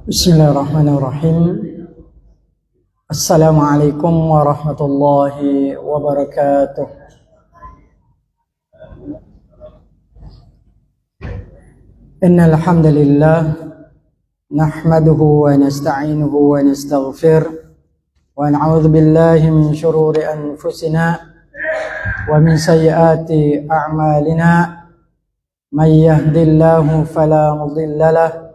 Bismillahirrahmanirrahim. Assalamualaikum warahmatullahi wabarakatuh. Innal hamdalillah nahmaduhu wa nasta'inuhu wa nastaghfir wa na'udzu billahi min shururi anfusina wa min sayyiati a'malina. May yahdihillahu fala mudilla lahu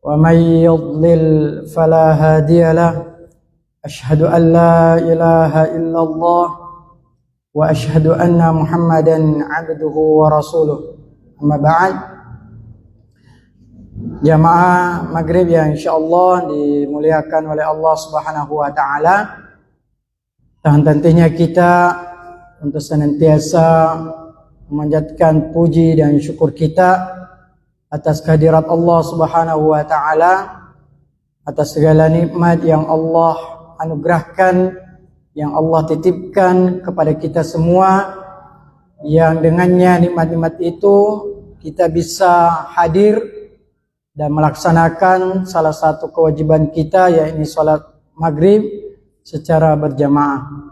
wa may yudlil fala hadiya lahu. Asyhadu an la ilaha illallah wa asyhadu anna Muhammadan 'abduhu wa rasuluh. Amma ba'd. Jamaah maghrib yang insyaallah dimuliakan oleh Allah Subhanahu wa taala. Dan tentunya kita untuk senantiasa memanjatkan puji dan syukur kita atas kehadirat Allah Subhanahu wa taala, atas segala nikmat yang Allah anugerahkan, yang Allah titipkan kepada kita semua, yang dengannya nikmat-nikmat itu kita bisa hadir dan melaksanakan salah satu kewajiban kita, yaitu salat maghrib secara berjamaah.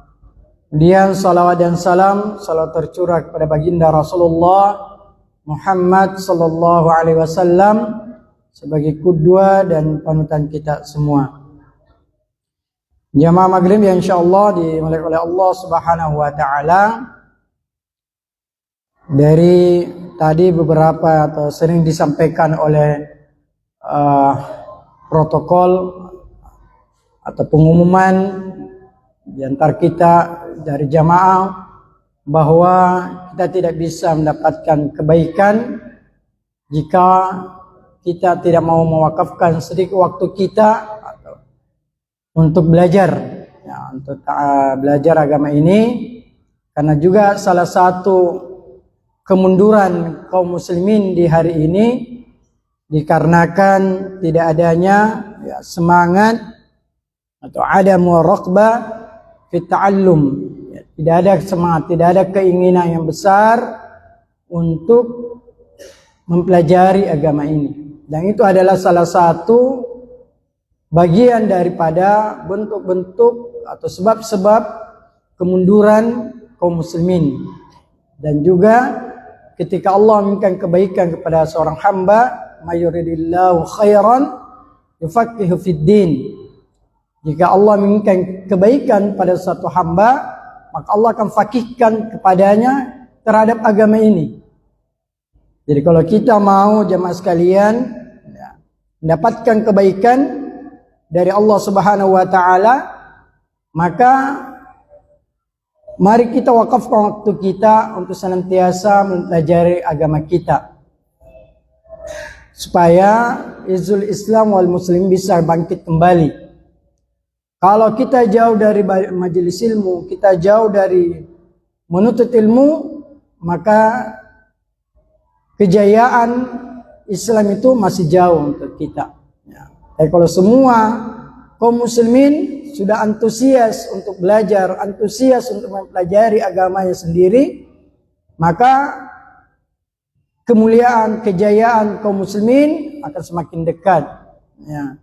Kemudian salawat dan salam selalu tercurah kepada baginda Rasulullah Muhammad sallallahu alaihi wasallam sebagai qudwah dan panutan kita semua. Jamaah maghrib yang insyaallah dimuliakan oleh Allah Subhanahu wa taala. Dari tadi beberapa atau sering disampaikan oleh protokol atau pengumuman di antara kita dari jamaah bahwa kita tidak bisa mendapatkan kebaikan jika kita tidak mau mewakafkan sedikit waktu kita untuk belajar, ya, untuk belajar agama ini, karena juga salah satu kemunduran kaum muslimin di hari ini dikarenakan tidak adanya semangat atau adamu raqbah fi ta'allum. Tidak ada semangat, tidak ada keinginan yang besar untuk mempelajari agama ini. Dan itu adalah salah satu bagian daripada bentuk-bentuk atau sebab-sebab kemunduran kaum muslimin. Dan juga ketika Allah menginginkan kebaikan kepada seorang hamba, mayuridillahu khairan yufaqihu fid din. Jika Allah menginginkan kebaikan pada suatu hamba, maka Allah akan fakihkan kepadanya terhadap agama ini. Jadi kalau kita mau jamaah sekalian mendapatkan kebaikan dari Allah Subhanahu wa taala, maka mari kita wakafkan waktu kita untuk senantiasa mempelajari agama kita, supaya izul Islam wal muslim bisa bangkit kembali. Kalau kita jauh dari majelis ilmu, kita jauh dari menuntut ilmu, maka kejayaan Islam itu masih jauh untuk kita. Tapi kalau semua kaum muslimin sudah antusias untuk belajar, antusias untuk mempelajari agamanya sendiri, maka kemuliaan, kejayaan kaum muslimin akan semakin dekat. Ya.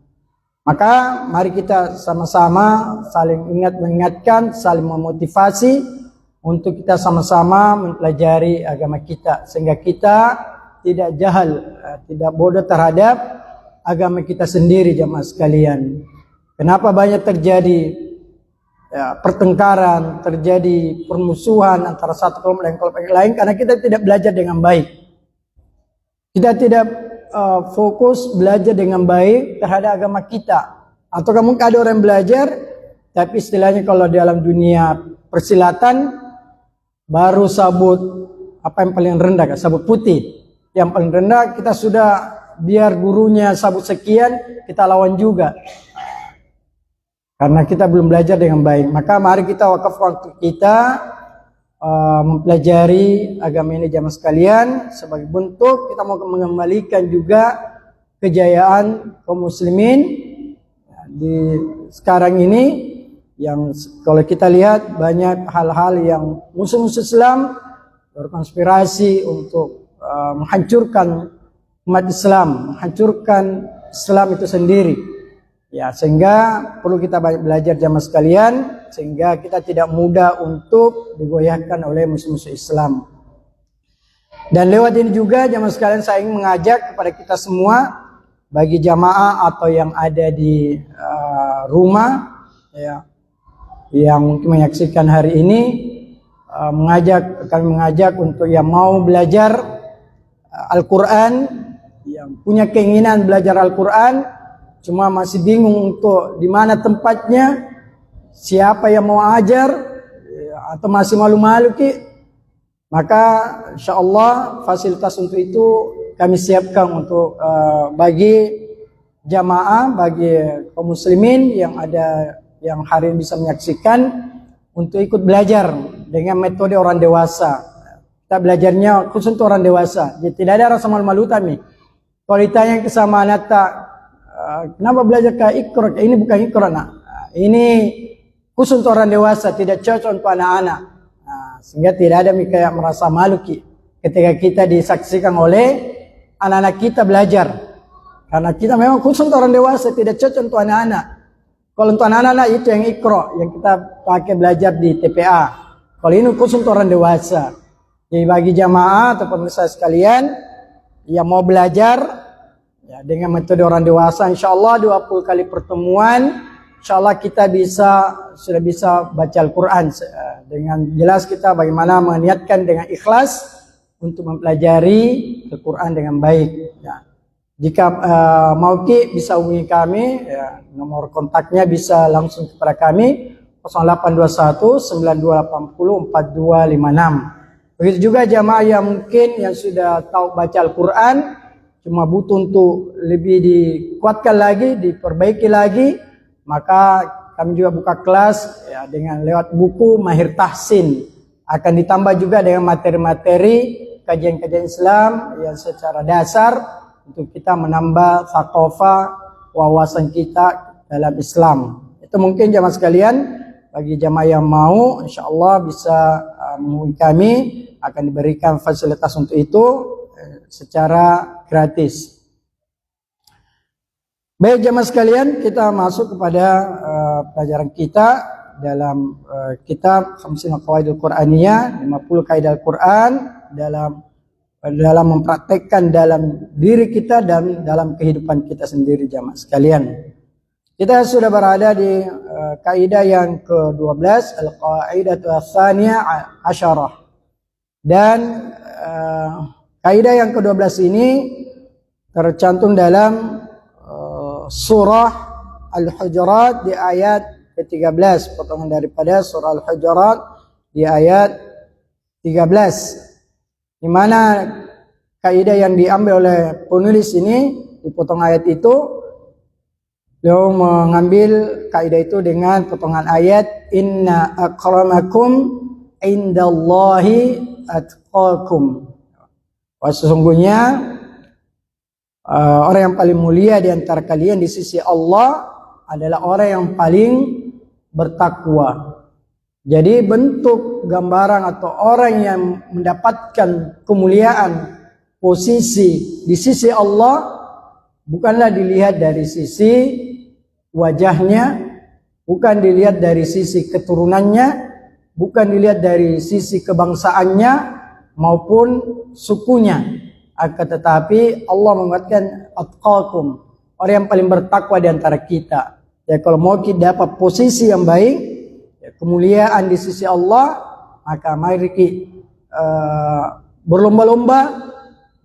Maka mari kita sama-sama saling mengingatkan, saling memotivasi untuk kita sama-sama mempelajari agama kita, sehingga kita tidak jahal, tidak bodoh terhadap agama kita sendiri, jamaah sekalian. Kenapa banyak terjadi pertengkaran, terjadi permusuhan antara satu kelompok dan kelompok lain? Karena kita tidak belajar dengan baik. Kita tidak fokus belajar dengan baik terhadap agama kita. Atau mungkin ada orang belajar, tapi istilahnya kalau dalam dunia persilatan baru sabut apa yang paling rendah, sabut putih. Yang paling rendah kita sudah, biar gurunya sabut sekian, kita lawan juga. Karena kita belum belajar dengan baik. Maka mari kita wakaf waktu kita mempelajari agama ini, jamaah sekalian, sebagai bentuk kita mau mengembalikan juga kejayaan kaum muslimin di sekarang ini, yang kalau kita lihat banyak hal-hal yang musuh-musuh Islam berkonspirasi untuk menghancurkan umat Islam, menghancurkan Islam itu sendiri. Ya, sehingga perlu kita banyak belajar jamaah sekalian, sehingga kita tidak mudah untuk digoyahkan oleh musuh-musuh Islam. Dan lewat ini juga jamaah sekalian saya ingin mengajak kepada kita semua, bagi jamaah atau yang ada di rumah, ya, yang mungkin menyaksikan hari ini, kami mengajak untuk yang mau belajar Al-Quran, yang punya keinginan belajar Al-Quran, cuma masih bingung untuk di mana tempatnya, siapa yang mau ajar, atau masih malu-malu maka insyaallah fasilitas untuk itu kami siapkan untuk bagi jamaah, bagi kaum muslimin yang ada yang hari ini bisa menyaksikan untuk ikut belajar dengan metode orang dewasa. Kita belajarnya khusus untuk orang dewasa. Jadi tidak ada rasa malu-malu kami. Kalau ditanya sama anak kenapa belajar ke Iqra? Ini bukan Iqra, nak. Ini khusus untuk orang dewasa, tidak cocok untuk anak-anak. Sehingga tidak ada kayak merasa malu ketika kita disaksikan oleh anak-anak kita belajar. Karena kita memang khusus untuk orang dewasa, tidak cocok untuk anak-anak. Kalau untuk anak-anak itu yang Iqra, yang kita pakai belajar di TPA. Kalau ini khusus untuk orang dewasa. Jadi bagi jamaah atau pemirsa sekalian yang mau belajar ya, dengan metode orang dewasa, insyaallah 20 kali pertemuan, insyaallah kita sudah bisa baca Al-Quran dengan jelas. Kita bagaimana meniatkan dengan ikhlas untuk mempelajari Al-Quran dengan baik. Ya. Jika mau bisa hubungi kami, ya, nomor kontaknya bisa langsung kepada kami 0821 9280 4256. Begitu juga jamaah yang mungkin yang sudah tahu baca Al-Quran, cuma butuh untuk lebih dikuatkan lagi, diperbaiki lagi, maka kami juga buka kelas ya, dengan lewat buku Mahir Tahsin. Akan ditambah juga dengan materi-materi kajian-kajian Islam yang secara dasar untuk kita menambah thaqafah wawasan kita dalam Islam. Itu mungkin jamaah sekalian, bagi jamaah yang mau insyaallah bisa menghubungi kami, akan diberikan fasilitas untuk itu secara gratis. Baik jamaah sekalian, kita masuk kepada pelajaran kita dalam kitab 50 Qawaidul Qur'aniyah, 50 kaidah Al-Quran dalam mempraktekkan dalam diri kita dan dalam kehidupan kita sendiri jamaah sekalian. Kita sudah berada di kaidah yang ke-12, Al-Qaidatu Ats-Tsaniyah Asyarah. Dan kaidah yang ke-12 ini tercantum dalam surah Al-Hujurat di ayat ke-13, potongan daripada surah Al-Hujurat di ayat 13, di mana kaidah yang diambil oleh penulis ini di potongan ayat itu, beliau mengambil kaidah itu dengan potongan ayat inna akramakum indallahi atqakum. Sesungguhnya orang yang paling mulia di antara kalian di sisi Allah adalah orang yang paling bertakwa. Jadi bentuk gambaran atau orang yang mendapatkan kemuliaan posisi di sisi Allah bukanlah dilihat dari sisi wajahnya, bukan dilihat dari sisi keturunannya, bukan dilihat dari sisi kebangsaannya maupun sukunya, akan tetapi Allah menguatkan atqakum, orang yang paling bertakwa di antara kita. Ya, kalau mau kita dapat posisi yang baik, ya, kemuliaan di sisi Allah, maka mari kita berlomba-lomba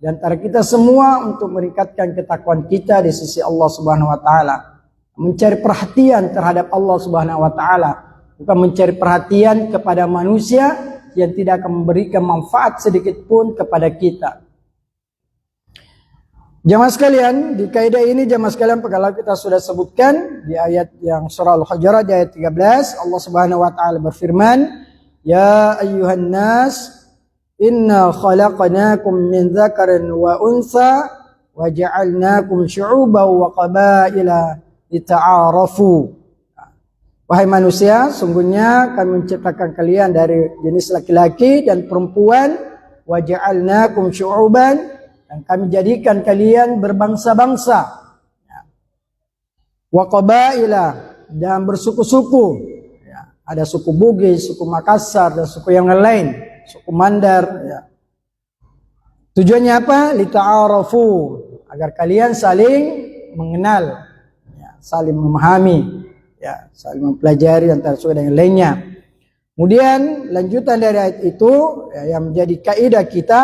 di antara kita semua untuk meningkatkan ketakwaan kita di sisi Allah Subhanahu wa taala. Mencari perhatian terhadap Allah Subhanahu wa taala, bukan mencari perhatian kepada manusia yang tidak akan memberikan manfaat sedikit pun kepada kita. Jamaah sekalian, di kaidah ini jamaah sekalian kalau kita sudah sebutkan di ayat yang surah Al-Hujurat di ayat 13, Allah Subhanahu wa taala berfirman, "Ya ayyuhan nas, inna khalaqnakum min dzakarin wa untha wa ja'alnakum syu'uban wa qabaila lita'arafu." Wahai manusia, sungguhnya kami menciptakan kalian dari jenis laki-laki dan perempuan, wa ja'alnakum syu'uban, dan kami jadikan kalian berbangsa-bangsa, ya. Wa qabaila, dan bersuku-suku, ya. Ada suku Bugis, suku Makassar, dan suku yang lain, suku Mandar, ya. Tujuannya apa? Lita'arafu, agar kalian saling mengenal, ya, saling memahami, ya, saling mempelajari antara suku dengan lainnya. Kemudian lanjutan dari ayat itu, ya, yang menjadi kaidah kita,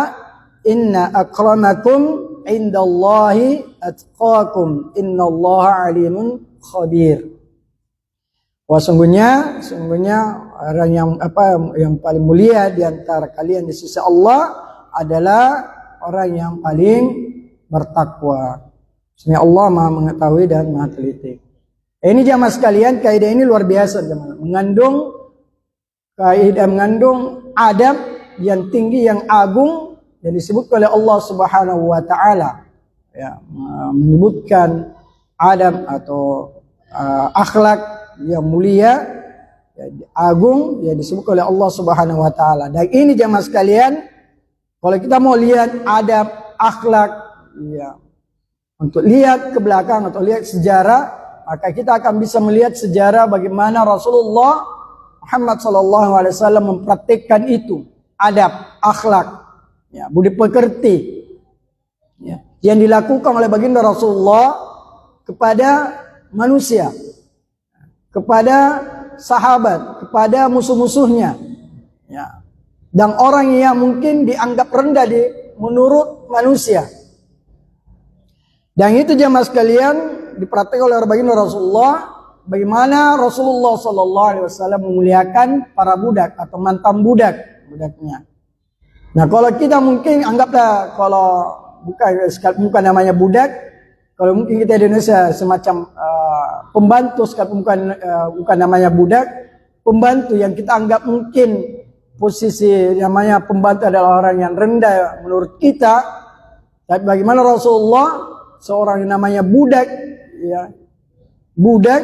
inna akramakum indallahi atqakum innallaha alimun khabir. Wah, sungguhnya orang yang paling mulia di antara kalian di sisi Allah adalah orang yang paling bertakwa. Sesungguhnya Allah Maha mengetahui dan Maha teliti. Ini jamaah sekalian, kaidah ini luar biasa, jamaah. Mengandung adab yang tinggi, yang agung, yang disebut oleh Allah Subhanahu wa taala, ya, menyebutkan adab atau akhlak yang mulia, ya, agung, yang disebut oleh Allah Subhanahu wa taala. Dan ini jamaah sekalian, kalau kita mau lihat adab, akhlak, ya, untuk lihat ke belakang atau lihat sejarah, maka kita akan bisa melihat sejarah bagaimana Rasulullah Muhammad SAW mempraktikkan itu, adab, akhlak, ya, budi pekerti, ya, yang dilakukan oleh baginda Rasulullah kepada manusia, kepada sahabat, kepada musuh-musuhnya, ya, dan orang yang mungkin dianggap rendah menurut manusia. Dan itu jamaah sekalian dipraktikkan oleh baginda Rasulullah. Bagaimana Rasulullah SAW memuliakan para budak atau mantan budaknya. Nah, kalau kita mungkin anggaplah, kalau bukan namanya budak, kalau mungkin kita di Indonesia semacam pembantu, sekalipun bukan namanya budak, pembantu yang kita anggap mungkin posisi namanya pembantu adalah orang yang rendah menurut kita. Tapi bagaimana Rasulullah, seorang yang namanya budak, ya, budak,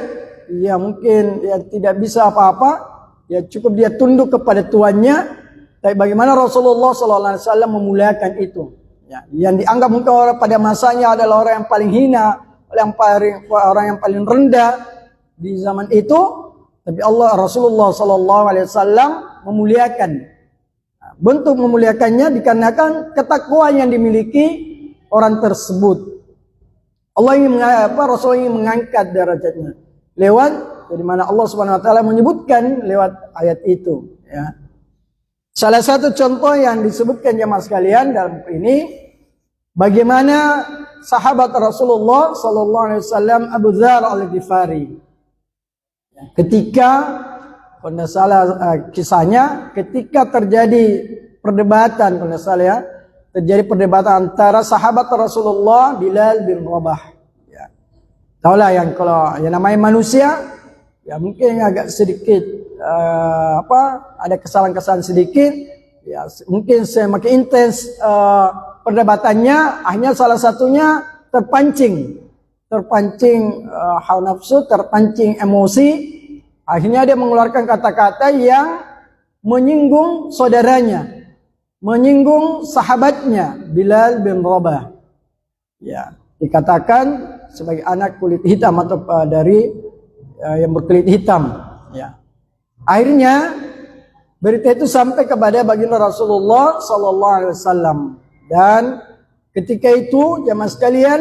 ya, mungkin ya tidak bisa apa-apa, ya cukup dia tunduk kepada tuannya. Tapi bagaimana Rasulullah SAW memuliakan itu, ya, yang dianggap mungkin orang pada masanya adalah orang yang paling hina, orang yang paling rendah di zaman itu, tapi Rasulullah SAW memuliakan. Bentuk memuliakannya dikarenakan ketakwaan yang dimiliki orang tersebut. Rasulullah ingin mengangkat derajatnya lewat, dari mana Allah Subhanahu wa taala menyebutkan lewat ayat itu, ya. Salah satu contoh yang disebutkan jemaah sekalian dalam ini, bagaimana sahabat Rasulullah sallallahu alaihi wasallam Abu Dzar Al-Ghifari, ketika, kalau tidak salah kisahnya, ketika terjadi perdebatan, kalau tidak salah ya, terjadi perdebatan antara sahabat Rasulullah Bilal bin Rabah. Taulah yang kalau yang namanya manusia, ya mungkin agak sedikit ada kesalahan-kesalahan sedikit, ya mungkin semakin intens perdebatannya, akhirnya salah satunya terpancing hawa nafsu, terpancing emosi, akhirnya dia mengeluarkan kata-kata yang menyinggung saudaranya, menyinggung sahabatnya Bilal bin Rabah, ya, dikatakan sebagai anak kulit hitam atau dari yang berkulit hitam, ya. Akhirnya berita itu sampai kepada baginda Rasulullah sallallahu alaihi wasallam, dan ketika itu jamaah sekalian,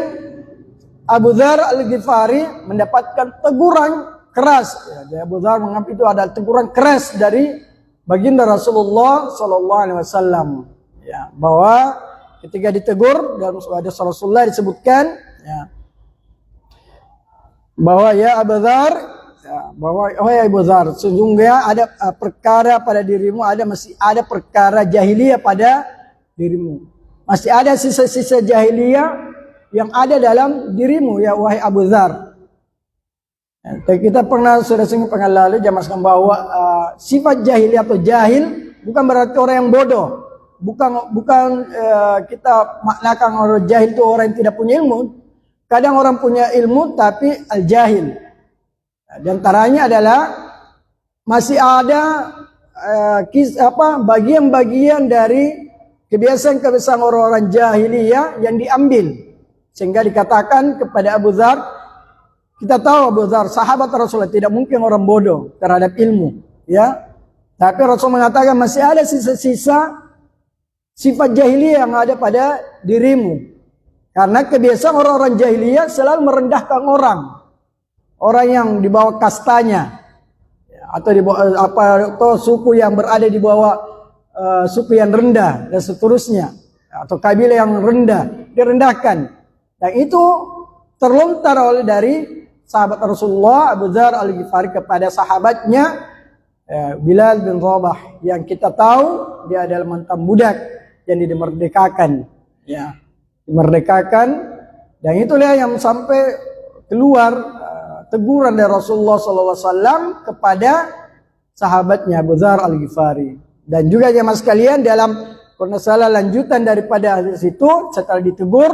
Abu Dzar Al-Ghifari mendapatkan teguran keras, ya. Abu Dzar menganggap itu adalah teguran keras dari baginda Rasulullah sallallahu alaihi wasallam, ya, bahwa ketika ditegur dalam hadis Rasulullah disebutkan, ya, bahwa ya Abu Dzar, ya, bahwa ya Abu Dzar, sesungguhnya ada perkara pada dirimu, masih ada perkara jahiliyah pada dirimu, masih ada sisa-sisa jahiliyah yang ada dalam dirimu, ya wahai Abu Dzar. Ya, kita sudah singgung pekan lalu jamaah bahwa sifat jahiliyah atau jahil bukan berarti orang yang bodoh, bukan kita maknakan orang jahil itu orang yang tidak punya ilmu. Kadang orang punya ilmu tapi al-jahil. Di antaranya adalah masih ada bagian-bagian dari kebiasaan-kebiasaan orang-orang jahiliyah yang diambil. Sehingga dikatakan kepada Abu Dzar, kita tahu Abu Dzar sahabat Rasulullah, tidak mungkin orang bodoh terhadap ilmu, ya. Tapi Rasul mengatakan masih ada sisa-sisa sifat jahiliyah yang ada pada dirimu. Karena kebiasaan orang-orang jahiliyah selalu merendahkan orang yang di bawah kastanya, atau di bawah atau suku yang berada di bawah suku yang rendah dan seterusnya, atau kabilah yang rendah direndahkan. Dan itu terlontar oleh dari sahabat Rasulullah Abu Dzar Al-Ghifari kepada sahabatnya Bilal bin Rabah, yang kita tahu dia adalah mantan budak yang dimerdekakan, ya, dimerdekakan. Dan itulah yang sampai keluar teguran dari Rasulullah SAW kepada sahabatnya Abu Dzar Al-Ghifari. Dan juga jemaah sekalian, dalam masalah lanjutan daripada hadis itu, setelah ditegur,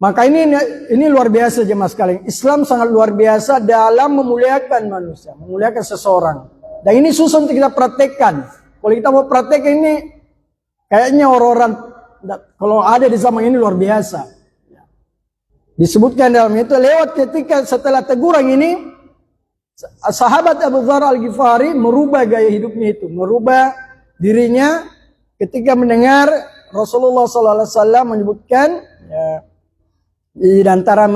maka ini luar biasa jemaah sekalian. Islam sangat luar biasa dalam memuliakan manusia, memuliakan seseorang. Dan ini susah untuk kita praktekkan. Kalau kita mau praktek ini, kayaknya orang-orang kalau ada di zaman ini luar biasa. Disebutkan dalam itu, lewat ketika setelah teguran ini, sahabat Abu Dzar Al-Ghifari merubah gaya hidupnya itu, merubah dirinya ketika mendengar Rasulullah SAW menyebutkan, ya, di antara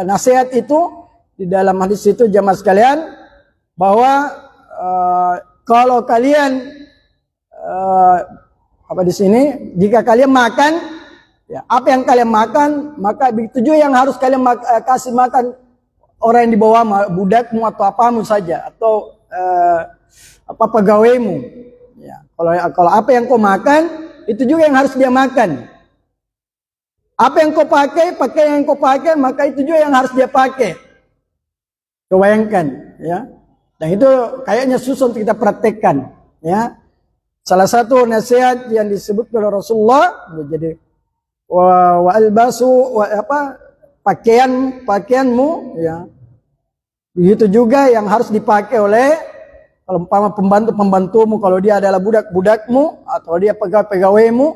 nasihat itu di dalam hadis itu jemaah sekalian, bahwa kalau kalian apa di sini, jika kalian makan, ya, apa yang kalian makan, maka itu juga yang harus kalian kasih makan orang yang di bawah, budakmu atau apamu saja, atau apa pegawaimu. Ya, kalau apa yang kau makan, itu juga yang harus dia makan. Apa yang kau pakai, pakaian yang kau pakai, maka itu juga yang harus dia pakai. Kau bayangkan, ya. Dan itu kayaknya susah untuk kita praktekkan, ya. Salah satu nasihat yang disebut oleh Rasulullah, jadi wa albasu pakaianmu, ya. Begitu juga yang harus dipakai oleh, kalau umpama pembantumu, kalau dia adalah budak-budakmu atau dia pegawai-pegawaimu,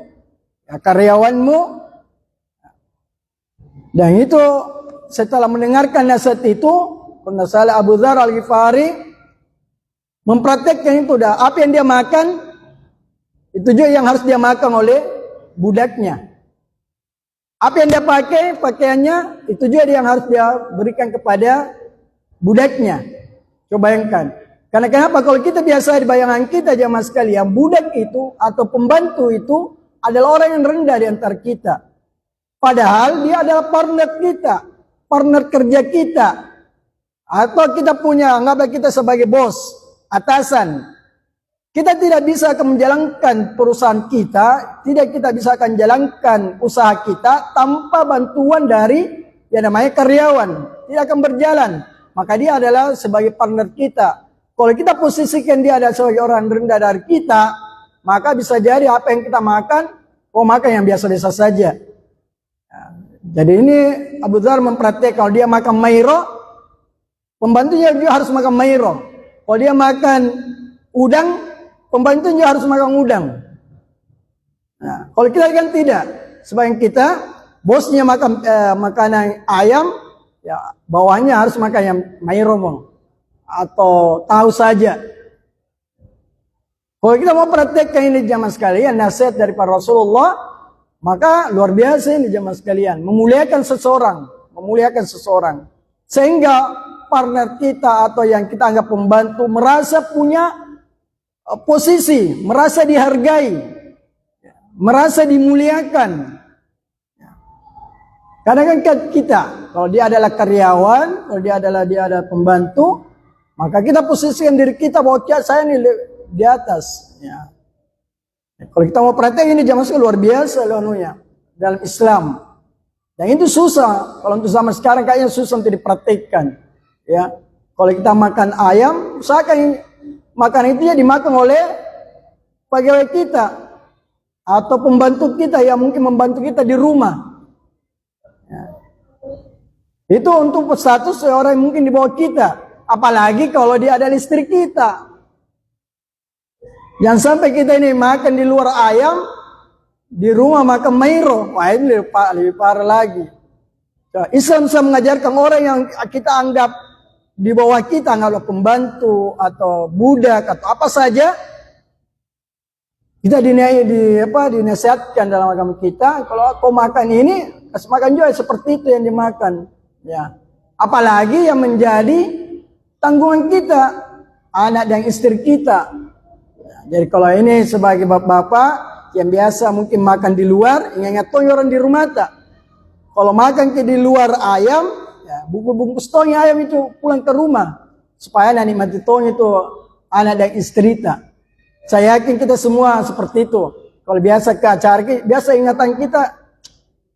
ya, karyawanmu. Dan itu setelah mendengarkan nasihat itu, penasihat Abu Dzar Al-Ghifari mempraktekkan itu. Dah apa yang dia makan, itu juga yang harus dia makan oleh budaknya. Apa yang dia pakai, pakaiannya, itu juga yang harus dia berikan kepada budaknya. Coba bayangkan. Karena kenapa? Kalau kita biasa di bayangan kita jamaah sekalian, budak itu atau pembantu itu adalah orang yang rendah di antara kita. Padahal dia adalah partner kita, partner kerja kita. Atau kita punya, anggaplah kita sebagai bos, atasan. Kita tidak bisa akan menjalankan perusahaan kita, tidak kita bisa akan jalankan usaha kita tanpa bantuan dari yang namanya karyawan. Tidak akan berjalan. Maka dia adalah sebagai partner kita. Kalau kita posisikan dia adalah sebagai orang rendah dari kita, maka bisa jadi apa yang kita makan, makan yang biasa-biasa saja. Jadi ini Abu Dzar mempraktek, kalau dia makan mairo, pembantunya juga harus makan mairo. Kalau dia makan udang, pembantunya harus makan udang. Nah, kalau kita kan tidak. Sebagian kita, bosnya makan makanan ayam, ya bawahnya harus makan yang mairo atau tahu saja. Kalau kita mau praktekkan ini jamaah sekalian, nasihat dari para Rasulullah, maka luar biasa ini jemaah sekalian, memuliakan seseorang, sehingga partner kita atau yang kita anggap pembantu merasa punya posisi, merasa dihargai, merasa dimuliakan. Karena kan kita, kalau dia adalah karyawan, kalau dia adalah pembantu, maka kita posisikan diri kita bahwa saya ini di atas, ya. Kalau kita mau praktek ini jamaah sekalian luar biasa anunya dalam Islam. Dan itu susah. Kalau untuk zaman sekarang kayaknya susah untuk dipraktekkan. Ya, kalau kita makan ayam, usahakan makanan itu ya dimakan oleh pegawai kita atau pembantu kita yang mungkin membantu kita di rumah. Ya. Itu untuk status seorang yang mungkin di bawah kita. Apalagi kalau dia adalah istri kita. Jangan sampai kita ini makan di luar ayam, di rumah makan mairo, wah ini lebih parah lagi. Islam bisa mengajarkan orang yang kita anggap di bawah kita, anggap pembantu atau budak atau apa saja, kita dinasihatkan dalam agama kita, kalau kau makan ini, kasih makan juga seperti itu yang dimakan. Ya, apalagi yang menjadi tanggungan kita, anak dan istri kita. Ya, jadi kalau ini sebagai bapak-bapak yang biasa mungkin makan di luar, ingat orang di rumah tak. Kalau makan di luar ayam, ya, bungkus tong ayam itu pulang ke rumah supaya nikmati tong itu anak dan istri tak. Saya yakin kita semua seperti itu. Kalau biasa ke acara, biasa ingatan kita,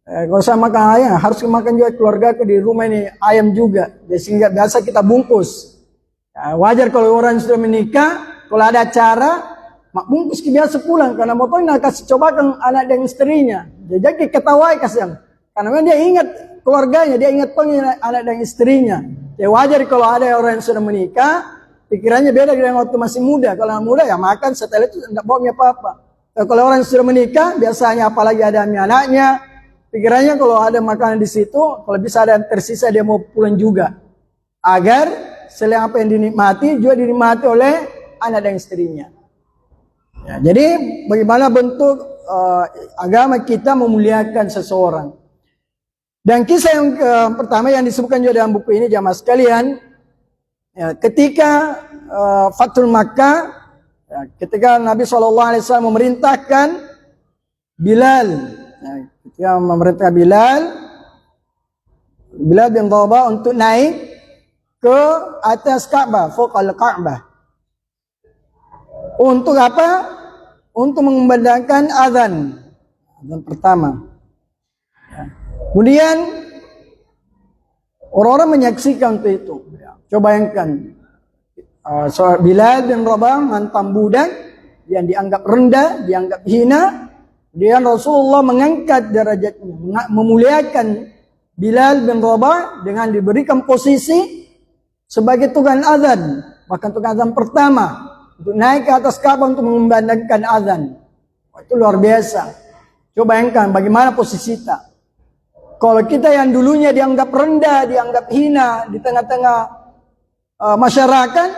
kalau saya makan ayam, harus makan juga keluarga di rumah ini ayam juga. Jadi sehingga biasa kita bungkus. Ya, wajar kalau orang sudah menikah, kalau ada acara, mak bungkus biasa pulang karena motornya kasih cobakan anak dan istrinya. Jadi ketawai kasih. Karena memang dia ingat keluarganya, dia ingat anak dan istrinya. Ya wajar kalau ada orang yang sudah menikah, pikirannya beda dengan waktu masih muda. Kalau muda ya makan setelah itu tidak bawa apa-apa. Kalau orang yang sudah menikah, biasanya apalagi ada anaknya, pikirannya kalau ada makanan di situ, kalau bisa ada yang tersisa dia mau pulang juga. Agar selain apa yang dinikmati, juga dinikmati oleh anak dan istrinya. Ya, jadi bagaimana bentuk agama kita memuliakan seseorang. Dan kisah yang pertama yang disebutkan juga dalam buku ini jamaah sekalian, ya, ketika Fathul Makkah, ya, ketika Nabi SAW memerintahkan Bilal, ya, ketika memerintah Bilal bin Rabah untuk naik ke atas Ka'bah, fawqal Ka'bah. Untuk apa? Untuk mengumandangkan azan pertama. Kemudian orang-orang menyaksikan untuk itu. Coba bayangkan, Bilal bin Rabah mantan budak yang dianggap rendah, dianggap hina. Kemudian Rasulullah mengangkat derajatnya, memuliakan Bilal bin Rabah dengan diberikan posisi sebagai tukang azan, bahkan tukang azan pertama untuk naik ke atas Ka'bah untuk mengumandangkan azan. Itu luar biasa. Coba bayangkan bagaimana posisi kita. Kalau kita yang dulunya dianggap rendah, dianggap hina di tengah-tengah masyarakat,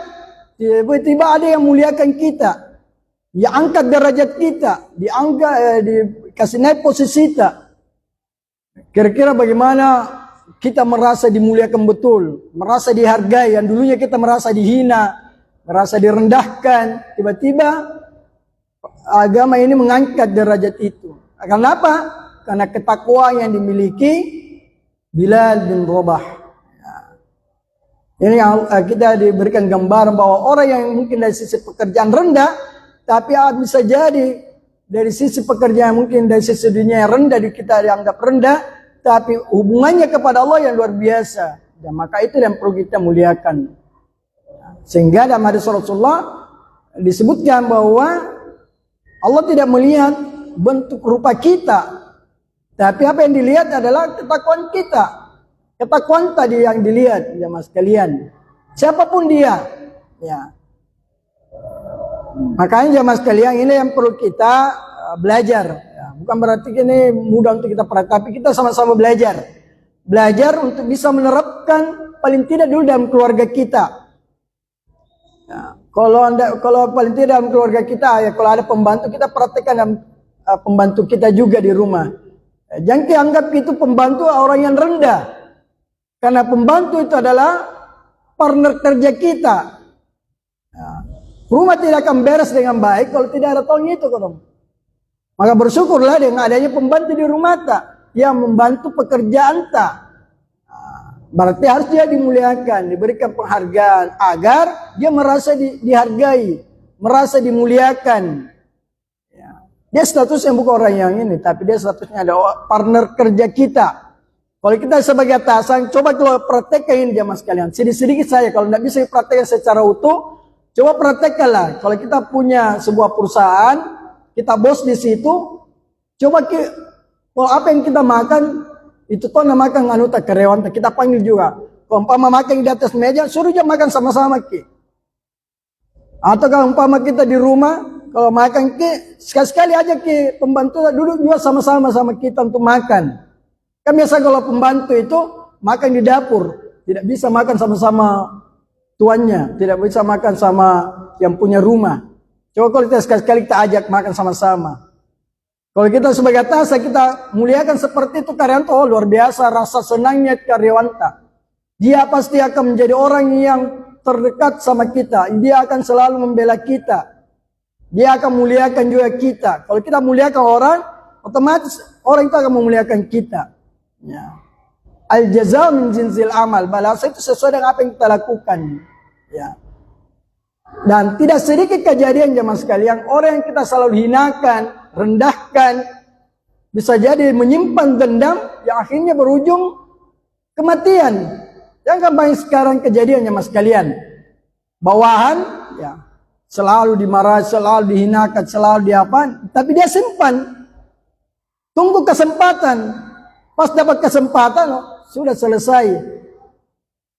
tiba-tiba ada yang muliakan kita, diangkat derajat kita, dikasih naik posisi kita. Kira-kira bagaimana kita merasa dimuliakan betul, merasa dihargai, yang dulunya kita merasa dihina, merasa direndahkan, tiba-tiba agama ini mengangkat derajat itu. Kenapa? Karena ketakwaan yang dimiliki Bilal bin Rabah. Ini yang kita diberikan gambaran bahwa orang yang mungkin dari sisi pekerjaan rendah, tapi bisa jadi dari sisi pekerjaan mungkin dari sisi dunia yang rendah, kita dianggap rendah, tapi hubungannya kepada Allah yang luar biasa. Dan maka itu yang perlu kita muliakan. Sehingga dalam hadis Rasulullah disebutkan bahwa Allah tidak melihat bentuk rupa kita, tapi apa yang dilihat adalah ketakwaan kita. Ketakwaan tadi yang dilihat, jemaah sekalian. Siapapun dia, ya. Makanya jemaah sekalian, ini yang perlu kita belajar. Ya. Bukan berarti ini mudah untuk kita praktek, tapi kita sama-sama belajar. Belajar untuk bisa menerapkan paling tidak dulu dalam keluarga kita. Ya. Kalau paling tidak dalam keluarga kita, ya kalau ada pembantu, kita praktekkan dalam pembantu kita juga di rumah. Jangan dianggap itu pembantu orang yang rendah. Karena pembantu itu adalah partner kerja kita. Ya. Rumah tidak akan beres dengan baik kalau tidak ada tong itu. Maka bersyukurlah dengan adanya pembantu di rumah tak, yang membantu pekerjaan tak. Berarti harus dia dimuliakan, diberikan penghargaan agar dia merasa dihargai, merasa dimuliakan. Dia statusnya bukan orang yang ini, tapi dia statusnya adalah partner kerja kita. Kalau kita sebagai atasan, coba kalau praktekkan jamaah sekalian. Sedikit-sedikit saya, kalau tidak bisa praktekkan secara utuh, coba praktekkanlah. Kalau kita punya sebuah perusahaan, kita bos di situ, coba kalau apa yang kita makan, itu tuh makan anuta karyawan, kita panggil juga. Kalau umpama makan di atas meja, suruh dia makan sama-sama. Atau kalau umpama kita di rumah, kalau makan sekali-sekali aja pembantu duduk juga sama-sama sama kita untuk makan. Kan biasa kalau pembantu itu makan di dapur, tidak bisa makan sama-sama tuannya, tidak bisa makan sama yang punya rumah. Coba kalau kita sekali-sekali kita ajak makan sama-sama. Kalau kita sebagai atasan kita muliakan seperti itu karyawan, oh luar biasa rasa senangnya karyawan. Dia pasti akan menjadi orang yang terdekat sama kita. Dia akan selalu membela kita. Dia akan muliakan juga kita. Kalau kita muliakan orang, otomatis orang itu akan memuliakan kita. Ya. Al-jazaa min jinsil amal. Balasan itu sesuai dengan apa yang kita lakukan. Ya. Dan tidak sedikit kejadian jemaah sekalian, orang yang kita selalu hinakan, rendahkan, bisa jadi menyimpan dendam yang akhirnya berujung kematian. Yang gampang sekarang kejadian jemaah sekalian. Bawahan ya, selalu dimarahi, selalu dihinakan, selalu diapain, tapi dia simpan. Tunggu kesempatan. Pas dapat kesempatan, sudah selesai.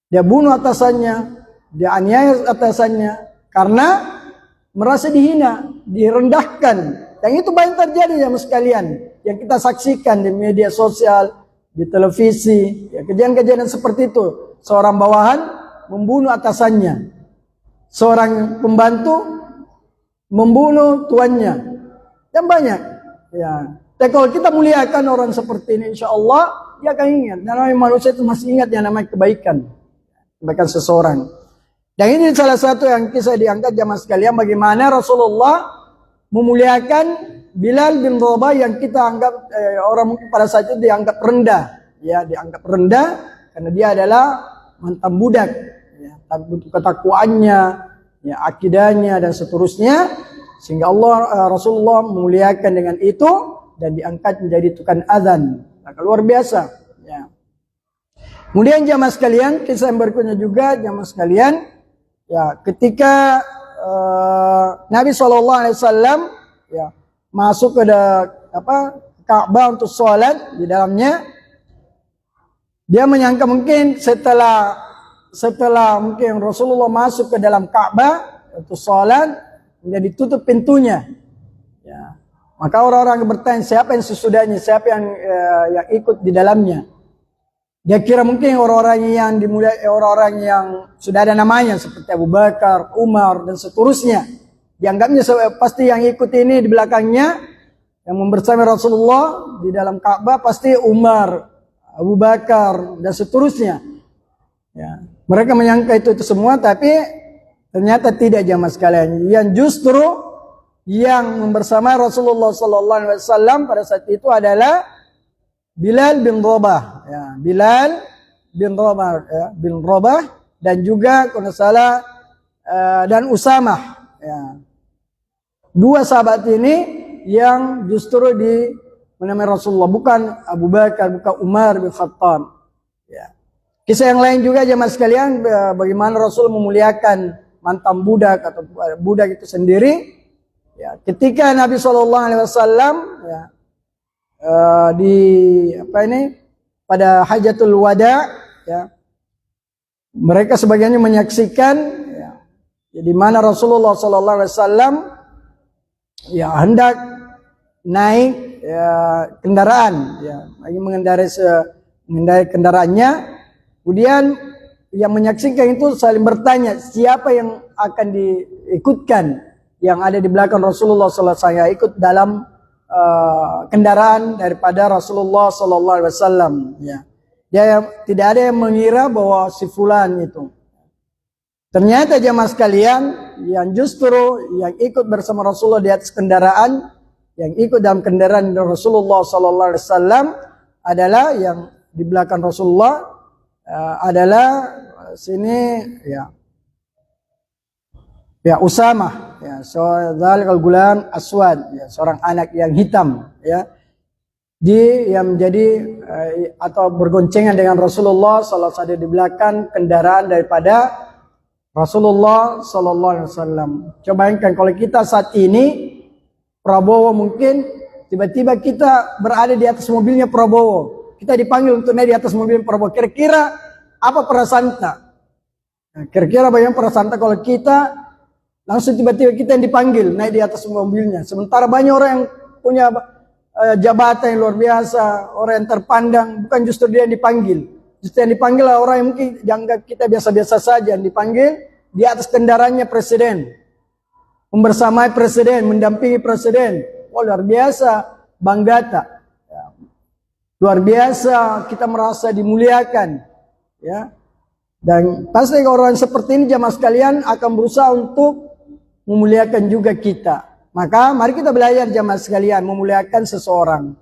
Dia bunuh atasannya, dia aniaya atasannya karena merasa dihina, direndahkan. Yang itu banyak terjadi ya mas sekalian, yang kita saksikan di media sosial, di televisi, ya, kejadian-kejadian seperti itu. Seorang bawahan membunuh atasannya, seorang pembantu membunuh tuannya, yang banyak. Ya, tapi kalau kita muliakan orang seperti ini, insya Allah dia akan ingat. Dan namanya manusia itu masih ingat yang namanya kebaikan seseorang. Dan ini salah satu yang kisah diangkat jamaah sekalian, bagaimana Rasulullah memuliakan Bilal bin Rabah yang kita anggap orang mungkin pada saat itu dianggap rendah, ya dianggap rendah karena dia adalah mantan budak, ya, tapi bentuk ketakwaannya, ya akidahnya dan seterusnya, sehingga Rasulullah memuliakan dengan itu dan diangkat menjadi tukang azan. Nah, luar biasa. Ya. Kemudian jamaah sekalian, kisah yang berikutnya juga jamaah sekalian, ya ketika Nabi SAW ya masuk ke Ka'bah untuk sholat di dalamnya, dia menyangka mungkin setelah mungkin Rasulullah masuk ke dalam Ka'bah untuk sholat, dia ditutup pintunya. Ya. Maka orang-orang bertanya siapa yang sesudahnya, siapa yang ikut di dalamnya. Dia kira mungkin orang-orang yang sudah ada namanya seperti Abu Bakar, Umar dan seterusnya. Dianggapnya pasti yang ikut ini di belakangnya yang membersami Rasulullah di dalam Ka'bah pasti Umar, Abu Bakar dan seterusnya. Ya, mereka menyangka itu semua, tapi ternyata tidak jamaah sekalian. Yang justru yang membersamai Rasulullah SAW pada saat itu adalah Bilal bin Rabah, ya, Bilal bin Rabah, ya, bin Rabah dan juga kalau salah dan Usamah, ya. Dua sahabat ini yang justru menamai Rasulullah, bukan Abu Bakar, bukan Umar bin Khattab. Ya. Kisah yang lain juga jemaah sekalian, bagaimana Rasul memuliakan mantan budak atau budak itu sendiri. Ya, ketika Nabi SAW ya, pada Hajatul Wada, ya, mereka sebagiannya menyaksikan ya, di mana Rasulullah SAW ya hendak naik ya, kendaraan, ya, lagi mengendarai kendaraannya. Kemudian yang menyaksikan itu saling bertanya siapa yang akan diikutkan, yang ada di belakang Rasulullah SAW yang ikut dalam kendaraan daripada Rasulullah SAW. Ya. Dia tidak ada yang mengira bahwa si fulan itu. Ternyata jamaah sekalian, yang justru yang ikut bersama Rasulullah di atas kendaraan, yang ikut dalam kendaraan Rasulullah SAW adalah yang di belakang Rasulullah adalah sini ya Usamah, ya zalikal gulam aswad, ya seorang anak yang hitam, ya yang menjadi atau bergoncengan dengan Rasulullah SAW di belakang kendaraan daripada Rasulullah SAW. Coba bayangkan kalau kita saat ini Prabowo mungkin tiba-tiba kita berada di atas mobilnya Prabowo, kita dipanggil untuk naik di atas mobil Prabowo. Kira-kira apa perasaan kita? Kira-kira bagaimana perasaan kita kalau kita Langsung tiba-tiba kita yang dipanggil naik di atas mobilnya. Sementara banyak orang yang punya jabatan yang luar biasa, orang yang terpandang, bukan justru dia yang dipanggil. Justru yang dipanggil adalah orang yang mungkin dianggap kita biasa-biasa saja, yang dipanggil di atas kendaraannya presiden, membersamai presiden, mendampingi presiden. Oh, luar biasa, bangga tak? Ya. Luar biasa, kita merasa dimuliakan. Ya. Dan pasti orang seperti ini jamaah sekalian akan berusaha untuk memuliakan juga kita. Maka mari kita belajar jamaah sekalian memuliakan seseorang.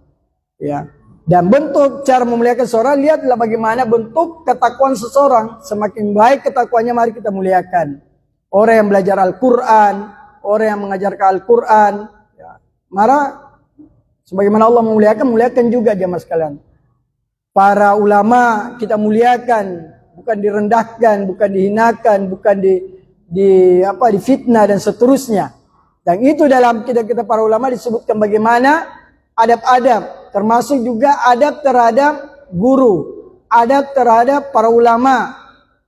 Ya. Dan bentuk cara memuliakan seseorang, lihatlah bagaimana bentuk ketakwaan seseorang. Semakin baik ketakwaannya, mari kita muliakan. Orang yang belajar Al-Quran, orang yang mengajarkan Al-Quran. Ya. Maka sebagaimana Allah memuliakan, muliakan juga jamaah sekalian. Para ulama kita muliakan, bukan direndahkan, bukan dihinakan, bukan difitnah dan seterusnya. Dan itu dalam kita para ulama disebutkan bagaimana adab-adab, termasuk juga adab terhadap guru, adab terhadap para ulama,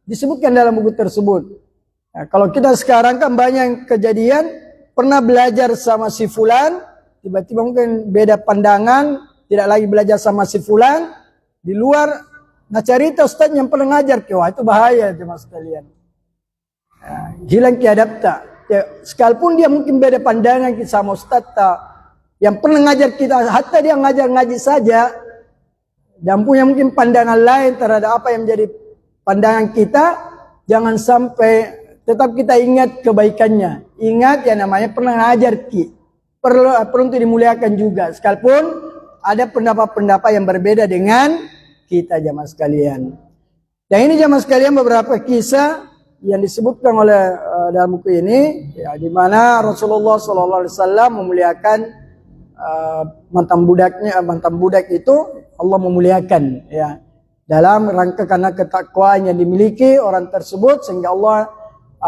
disebutkan dalam buku tersebut. Nah, kalau kita sekarang kan banyak kejadian, pernah belajar sama si fulan, tiba-tiba mungkin beda pandangan, tidak lagi belajar sama si fulan, di luar, nah cerita ustaz yang pernah ngajar, wah itu bahaya teman sekalian. Nah, hilang kiadab tak. Ya, sekalipun dia mungkin beda pandangan kita sama ustaz tak, yang pernah ngajar kita, hatta dia ngaji saja, dan punya mungkin pandangan lain terhadap apa yang menjadi pandangan kita, jangan sampai, tetap kita ingat kebaikannya. Ingat yang namanya pernah ngajar kita, perlu untuk dimuliakan juga, sekalipun ada pendapat-pendapat yang berbeda dengan kita jamaah sekalian. Dan ini jamaah sekalian beberapa kisah yang disebutkan oleh dalam buku ini, ya, di mana Rasulullah SAW memuliakan mantan budak itu, Allah memuliakan, ya, dalam rangka karena ketakwaan yang dimiliki orang tersebut, sehingga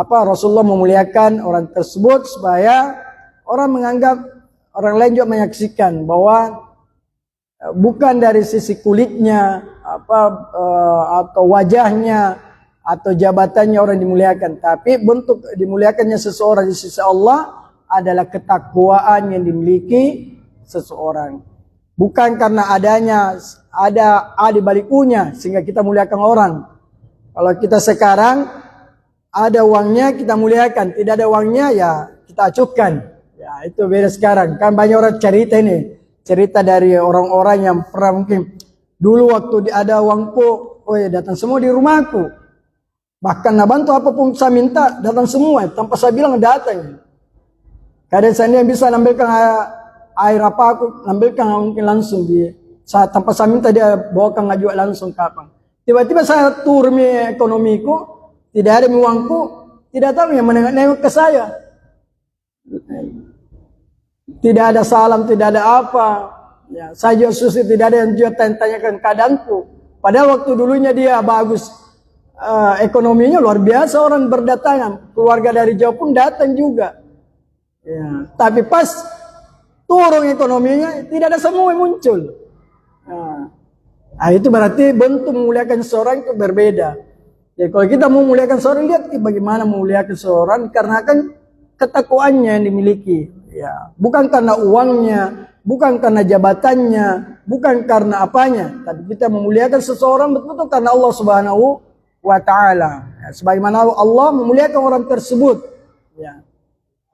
Rasulullah memuliakan orang tersebut supaya orang menganggap, orang lain juga menyaksikan bahwa bukan dari sisi kulitnya atau wajahnya atau jabatannya orang dimuliakan, tapi bentuk dimuliakannya seseorang di sisi Allah adalah ketakwaan yang dimiliki seseorang. Bukan karena ada A di balik U-nya sehingga kita muliakan orang. Kalau kita sekarang ada uangnya kita muliakan, tidak ada uangnya ya kita acuhkan. Ya, itu beda sekarang. Kan banyak orang cerita ini, cerita dari orang-orang yang pernah mungkin dulu waktu ada uangku, oh ya datang semua di rumahku. Bahkan nak bantu apapun saya minta, datang semua. Tanpa saya bilang datang. Kadang saya bisa nampilkan air apa aku, nampilkan mungkin langsung tanpa saya minta dia bawakan ngajual langsung kapan. Tiba-tiba saya turun ekonomiku, tidak ada uangku, tidak tahu yang menengok ke saya. Tidak ada salam, tidak ada apa. Ya, saya juga susah, tidak ada yang juga tanyakan keadaanku. Padahal waktu dulunya dia bagus. Ekonominya luar biasa, orang berdatangan, keluarga dari Jawa pun datang juga. Ya, tapi pas turun ekonominya tidak ada semua yang muncul. Nah, itu berarti bentuk memuliakan seorang itu berbeda. Jadi kalau kita mau memuliakan seorang, lihat bagaimana memuliakan seorang karena kan ketakwaannya yang dimiliki. Ya, bukan karena uangnya, bukan karena jabatannya, bukan karena apanya, tapi kita memuliakan seseorang betul-betul karena Allah Subhanahu wa ta'ala, ya, sebagaimana Allah memuliakan orang tersebut, ya.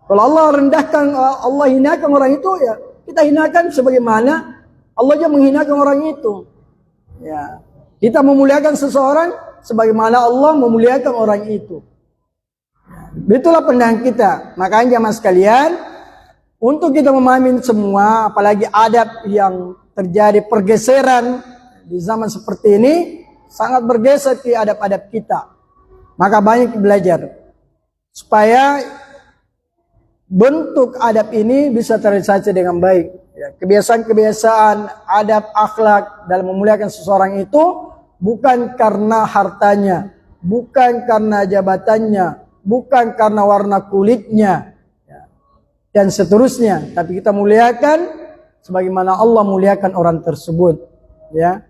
Kalau Allah rendahkan, Allah hinakan orang itu, ya kita hinakan sebagaimana Allah juga menghinakan orang itu, ya. Kita memuliakan seseorang sebagaimana Allah memuliakan orang itu, ya. Itulah pandangan kita. Makanya jamaah sekalian, untuk kita memahami semua, apalagi adab yang terjadi pergeseran di zaman seperti ini, sangat bergeser ke adab-adab kita. Maka banyak belajar supaya bentuk adab ini bisa terrealisasi dengan baik. Ya, kebiasaan-kebiasaan, adab, akhlak dalam memuliakan seseorang itu bukan karena hartanya, bukan karena jabatannya, bukan karena warna kulitnya, ya, dan seterusnya. Tapi kita muliakan sebagaimana Allah muliakan orang tersebut. Ya.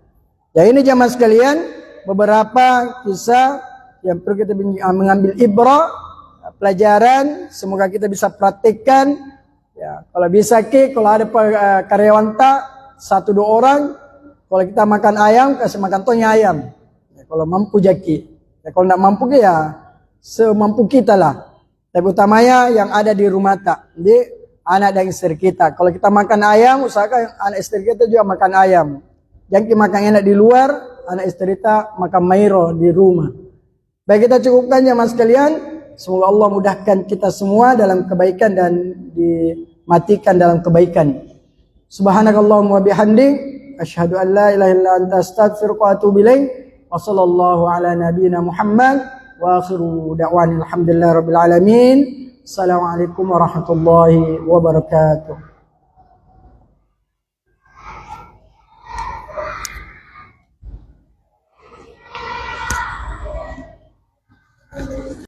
Ya, ini jamaah sekalian beberapa kisah yang perlu kita mengambil ibrah pelajaran, semoga kita bisa praktikkan. Ya, kalau bisa kalau ada karyawan tak 1-2 orang, kalau kita makan ayam, kasih makan tonya ayam. Ya, kalau mampu jaki. Ya, kalau tidak mampu ya semampu kita lah. Tapi utamanya yang ada di rumah tak. Jadi anak dan istri kita. Kalau kita makan ayam, usahakan anak istri kita juga makan ayam. Jangan kita makan enak di luar, anak istri kita makan mairo di rumah. Baik, kita cukupkan ya mas sekalian. Semoga Allah mudahkan kita semua dalam kebaikan dan dimatikan dalam kebaikan. Subhanakallahumma wa bihamdik, asyhadu an la ilaha illa anta astaghfiruka wa atubu ilaik. Wa sallallahu ala nabiyyina Muhammad wa akhiru da'wana alhamdulillahi rabbil alamin. Assalamualaikum warahmatullahi wabarakatuh.